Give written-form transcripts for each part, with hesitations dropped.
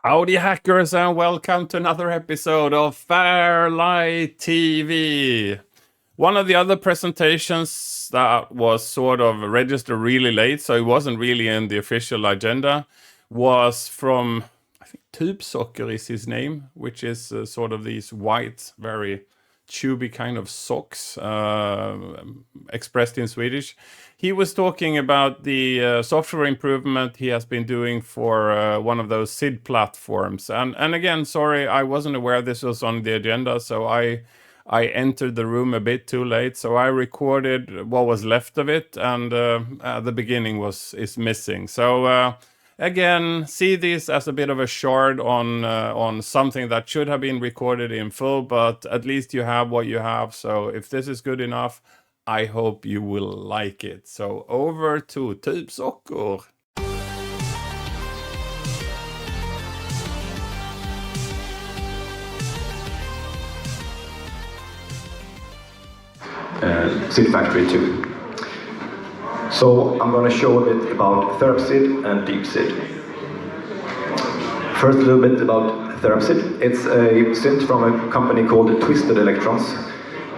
Howdy hackers and welcome to another episode of FairLight TV. One of the other presentations that was sort of registered really late, so it wasn't really in the official agenda, was from, I think Tubsocker is his name, which is sort of these white, very tubey kind of socks, expressed in Swedish. He was talking about the software improvement he has been doing for one of those SID platforms. And again, sorry, I wasn't aware this was on the agenda, so I entered the room a bit too late. So I recorded what was left of it, and the beginning is missing. So again, see this as a bit of a shard on something that should have been recorded in full, but at least you have what you have. So if this is good enough, I hope you will like it. So over to Tubsocker. SID Factory 2. So I'm going to show a bit about Therap SID and Deep SID. First, a little bit about Therap SID. It's a synth from a company called Twisted Electrons.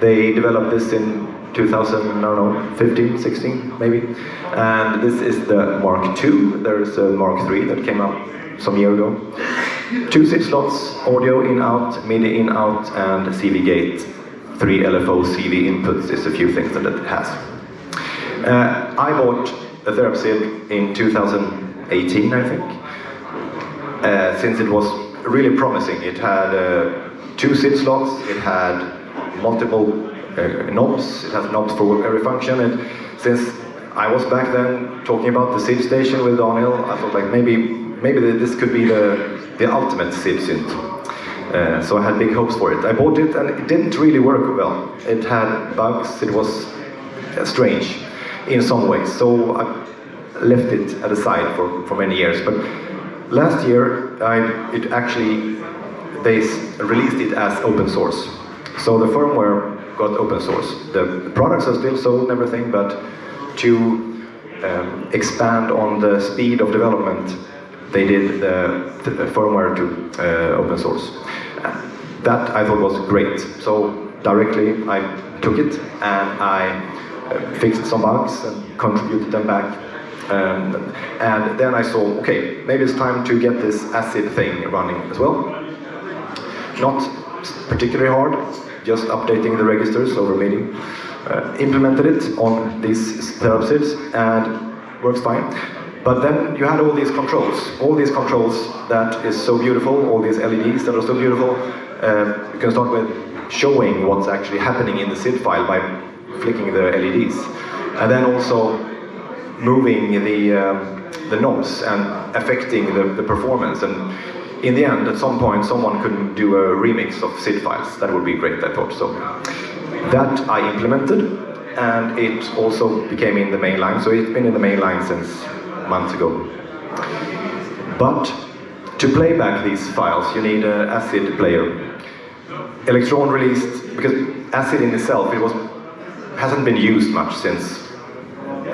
They developed this in 2015, 16 maybe. And this is the Mark II. There's a Mark III that came out some year ago. 2 SID slots, audio in-out, MIDI in-out, and CV gate. 3 LFO CV inputs is a few things that it has. I bought a Therap SID in 2018, I think, since it was really promising. It had 2 SID slots, it had multiple knobs, it has knobs for every function, and since I was back then talking about the SID station with Daniel, I thought like maybe this could be the ultimate SID synth. So I had big hopes for it. I bought it and it didn't really work well. It had bugs, it was strange in some ways, so I left it at the side for many years. But last year, they released it as open source. So the firmware got open source. The products are still sold and everything, but to expand on the speed of development, they did the firmware to open source. That I thought was great. So directly I took it and I fixed some bugs and contributed them back. And then I saw, okay, maybe it's time to get this ACID thing running as well. Not particularly hard, just updating the registers over MIDI. Implemented it on these Therap SIDs and works fine. But then you had all these controls that is so beautiful, all these LEDs that are so beautiful. You can start with showing what's actually happening in the SID file by flicking the LEDs. And then also moving the knobs and affecting the performance. And in the end, at some point, someone could do a remix of SID files. That would be great, I thought. So that I implemented, and it also became in the main line. So it's been in the main line since months ago. But to play back these files, you need an ACID player. Electron released, because ACID in itself, hasn't been used much since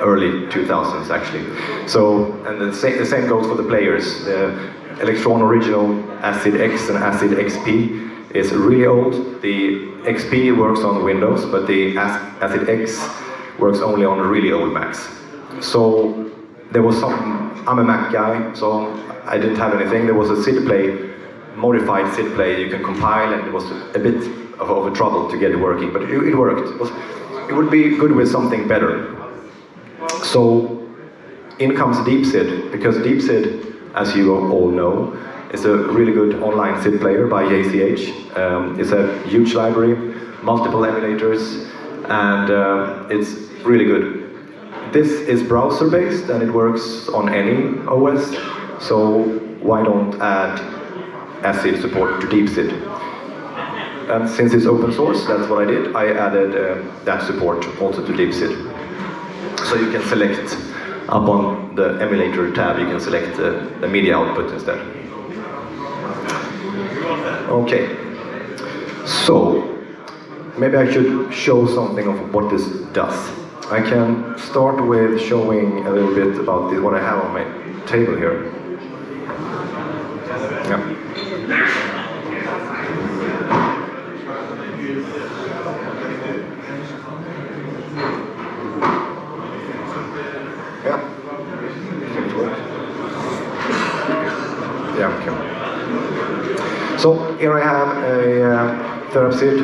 early 2000s actually. So, and the same goes for the players. The Electron original ACID X and ACID XP is really old. The XP works on Windows, but the ACID X works only on really old Macs. So there was I'm a Mac guy, so I didn't have anything. There was a SID play, modified SID play you can compile, and it was a bit of a trouble to get it working, but it worked. It would be good with something better. So in comes Deep SID, because Deep SID, as you all know, is a really good online SID player by JCH. It's a huge library, multiple emulators, and it's really good. This is browser-based and it works on any OS, so why don't add ACID support to Deep SID? And since it's open source, that's what I did. I added that support also to Deep SID. So you can select up on the emulator tab, you can select the MIDI output instead. Okay, so maybe I should show something of what this does. I can start with showing a little bit about what I have on my table here. Yeah. Yeah, okay. So here I have a Therap SID.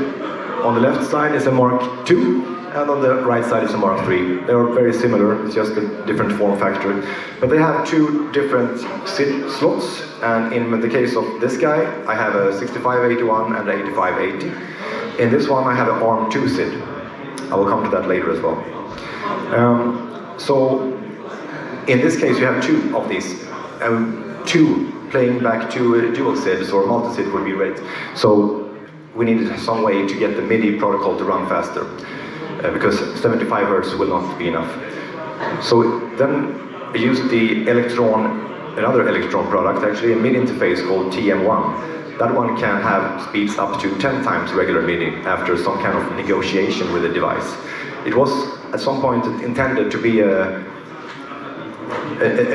On the left side is a Mark II, and on the right side is a Mark III. They are very similar, it's just a different form factor. But they have two different SID slots, and in the case of this guy, I have a 6581 and 8580. In this one, I have an ARM 2 SID. I will come to that later as well. So, in this case, you have two of these. Two playing back to dual SIDs or multi-SID would be great. So, we needed some way to get the MIDI protocol to run faster, because 75 Hz will not be enough. So then I used the another Electron product, actually a MIDI interface called TM1. That one can have speeds up to 10 times regular MIDI after some kind of negotiation with the device. It was at some point intended to be a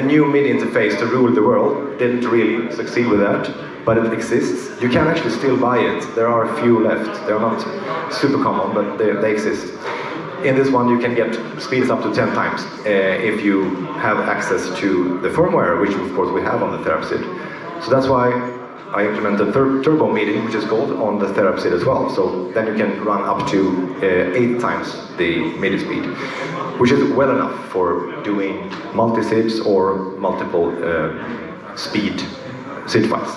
new MIDI interface to rule the world. Didn't really succeed with that, but it exists. You can actually still buy it. There are a few left. They're not super common, but they exist. In this one you can get speeds up to 10 times if you have access to the firmware, which of course we have on the Therap SID. So that's why I implemented turbo MIDI, which is called, on the Therap SID as well. So then you can run up to 8 times the MIDI speed, which is well enough for doing multi-SIDs or multiple speed SID files.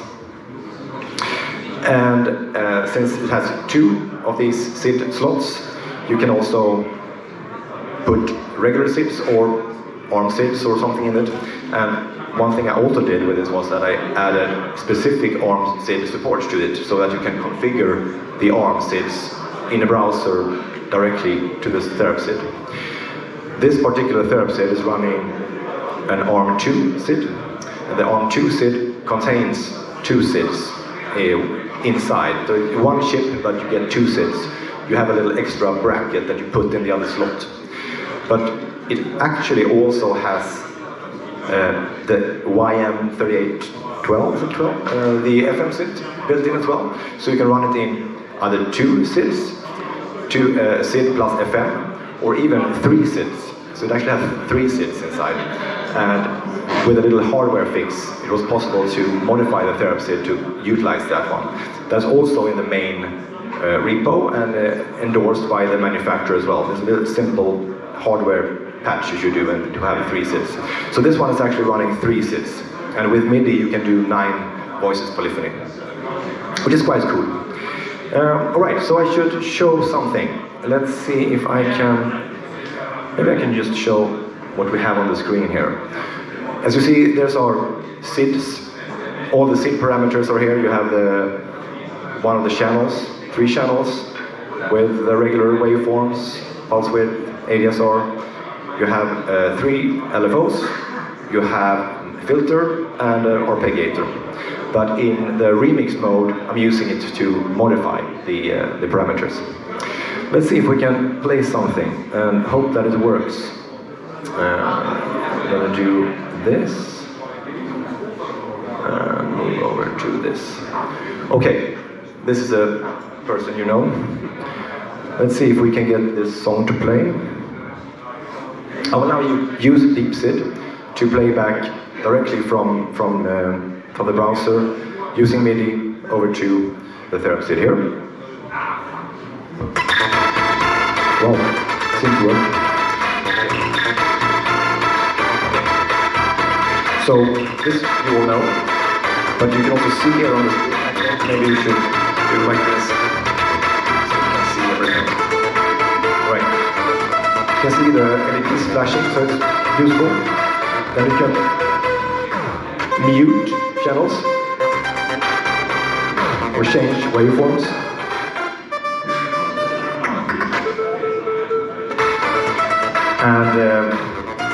And since it has two of these SID slots, you can also put regular SIDs or ARM SIDs or something in it. And one thing I also did with this was that I added specific ARM SID support to it, so that you can configure the ARM SIDs in a browser directly to this Therap SID. This particular Therap SID is running an ARM 2 SID, and the ARM 2 SID contains two SIDs inside. So one chip, but you get two SIDs. You have a little extra bracket that you put in the other slot. But it actually also has the YM3812, is it 12? The FM SID built in as well. So you can run it in either two SIDs, SID plus FM, or even three SIDs. So it actually has three SIDs inside. And with a little hardware fix, it was possible to modify the Therap SID to utilize that one. That's also in the main repo and endorsed by the manufacturer as well. There's a little simple hardware patch you should do and to have three SIDs. So this one is actually running three SIDs. And with MIDI you can do 9 voices polyphony, which is quite cool. Alright, so I should show something. Let's see if I can, maybe I can just show what we have on the screen here. As you see, there's our SIDs. All the SID parameters are here. You have one of the channels, 3 channels with the regular waveforms, pulse width, ADSR. You have 3 LFOs. You have filter and arpeggiator. But in the remix mode, I'm using it to modify the parameters. Let's see if we can play something and hope that it works. I'm gonna do this and move over to this. Okay, this is a person you know. Let's see if we can get this song to play. I will now use Deep SID to play back directly from the browser using MIDI over to the Therap SID here. Wow, seems to work. So this you all know, but you can also see here on the screen. Maybe you should do it like this, so you can see everything. Right. You can see the LEDs flashing, so it's useful. Then you can mute channels or change waveforms. And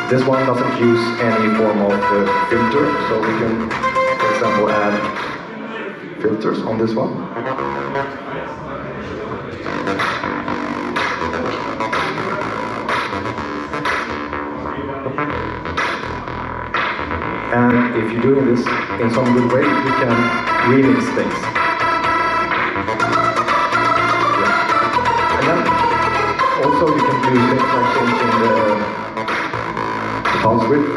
this one doesn't use any form of filter, so we can, for example, add filters on this one. And if you're doing this in some good way, you can remix things. Yeah. And then also you can do things like changing the pulse width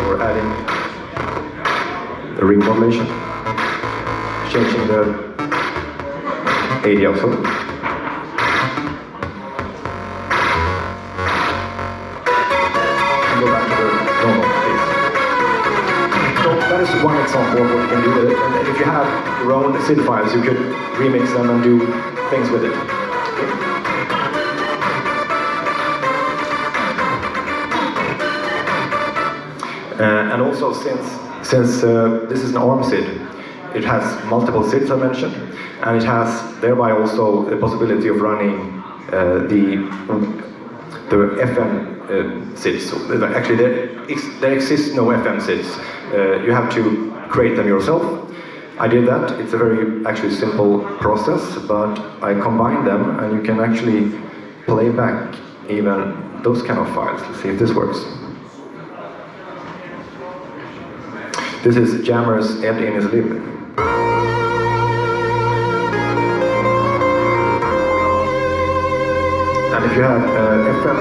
or adding reformulation, changing the AD output. And go back to the normal case. So that is one example of what you can do with it. And if you have your own SID files, you could remix them and do things with it. And also, since this is an ARM SID, it has multiple SIDs I mentioned, and it has thereby also the possibility of running the FM SIDs. So actually, there exists no FM SIDs. You have to create them yourself. I did that. It's a very actually simple process, but I combined them, and you can actually play back even those kind of files. Let's see if this works. This is Jammer's Ed in his lib. And if you have FM,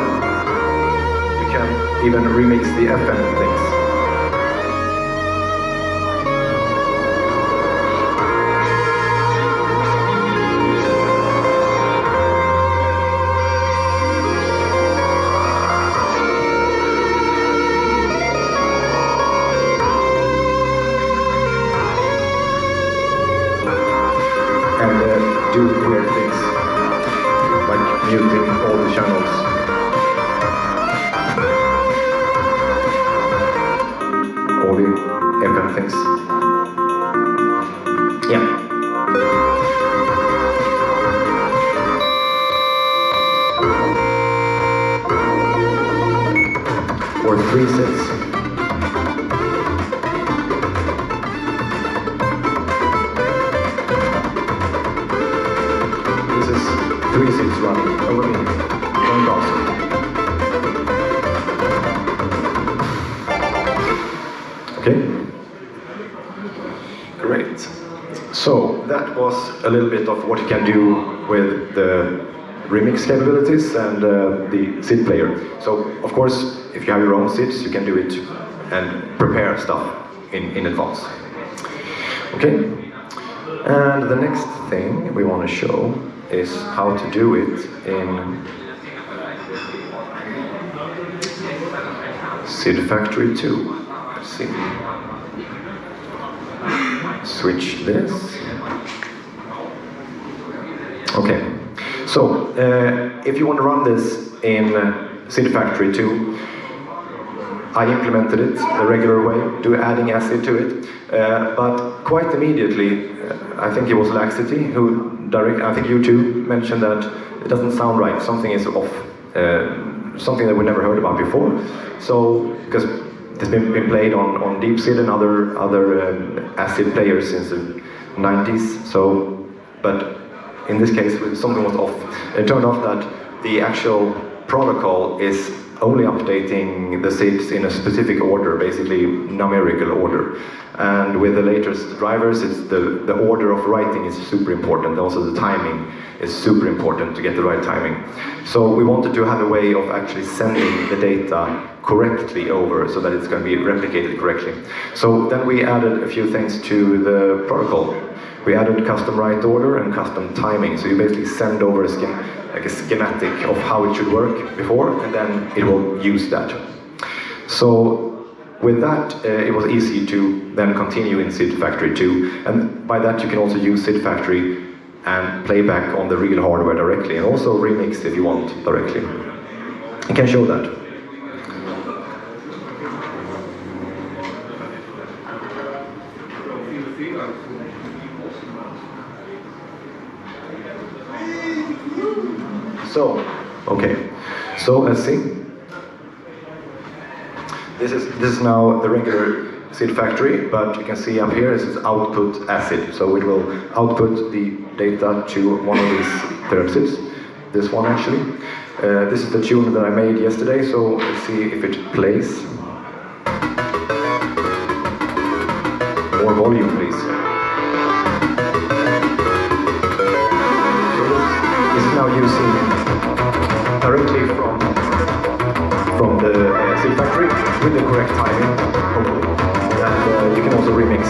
you can even remix the FM things. Do weird things, like muting all the channels. All the FM things. Yeah. Or 3 sets. Three SIDs running over me, one browser. Okay, great. So that was a little bit of what you can do with the remix capabilities and the SID player. So of course, if you have your own SIDs, you can do it and prepare stuff in advance. Okay, and the next thing we want to show is how to do it in SID Factory 2. Let's see. Switch this. Okay. So, if you want to run this in SID Factory 2, I implemented it the regular way, adding ACID to it, but quite immediately, I think it was Laxity who I think you too mentioned that it doesn't sound right, something is off, something that we never heard about before. So, because it's been played on Deep SID and other ACID players since the 90s, so, but in this case something was off. It turned out that the actual protocol is only updating the SIDs in a specific order, basically numerical order. And with the latest drivers, it's the order of writing is super important. Also the timing is super important to get the right timing. So we wanted to have a way of actually sending the data correctly over so that it's going to be replicated correctly. So then we added a few things to the protocol. We added custom write order and custom timing. So you basically send over a schematic of how it should work before, and then it will use that. So with that, it was easy to then continue in SID Factory 2. And by that you can also use SID Factory and play back on the real hardware directly, and also remix if you want directly. I can show that. So, okay. So let's see. This is now the regular SID Factory, but you can see up here this is output ACID. So it will output the data to one of these Therap SIDs. This one actually. This is the tune that I made yesterday, so let's see if it plays. More volume, please. So this is now using directly from the SID Factory with the correct timing, hopefully. And you can also remix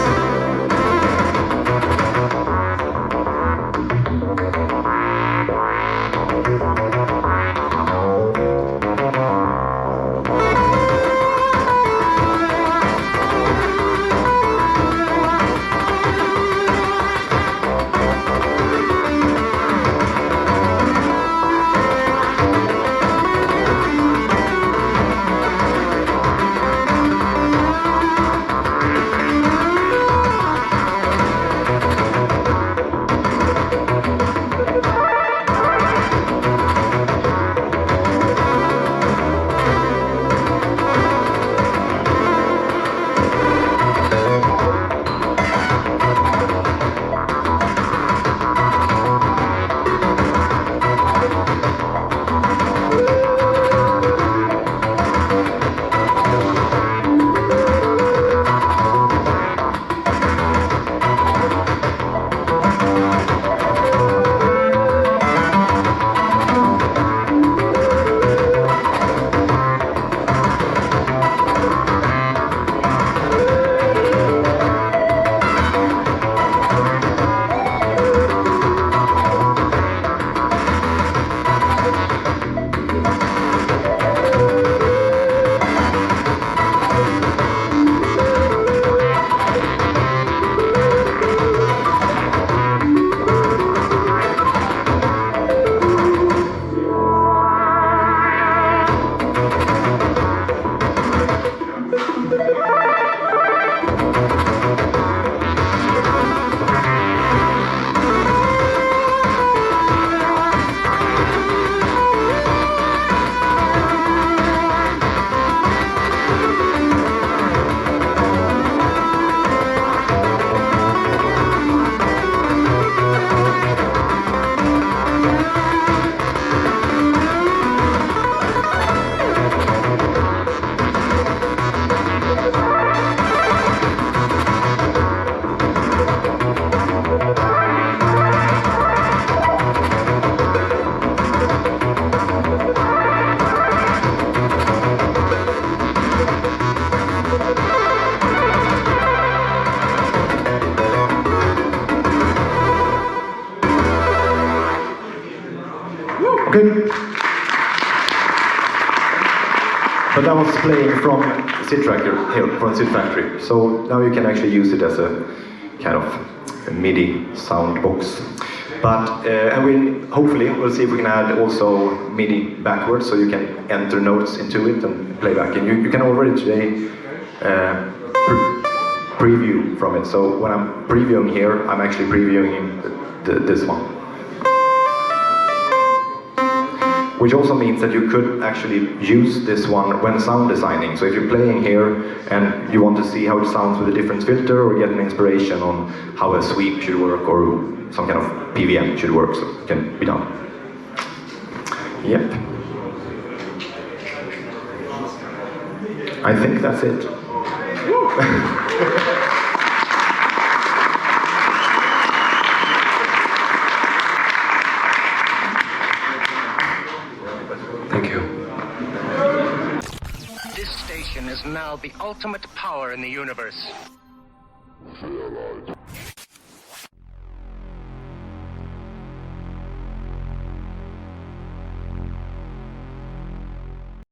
Okay. But that was playing from SID Tracker here, from SID Factory. So now you can actually use it as a kind of a MIDI sound box. But and we hopefully we'll see if we can add also MIDI backwards, so you can enter notes into it and play back. And you can already today preview from it. So when I'm previewing here, I'm actually previewing this one. Which also means that you could actually use this one when sound designing. So if you're playing here and you want to see how it sounds with a different filter or get an inspiration on how a sweep should work or some kind of PVM should work, so it can be done. Yep. I think that's it. Thank you. This station is now the ultimate power in the universe. FairLight.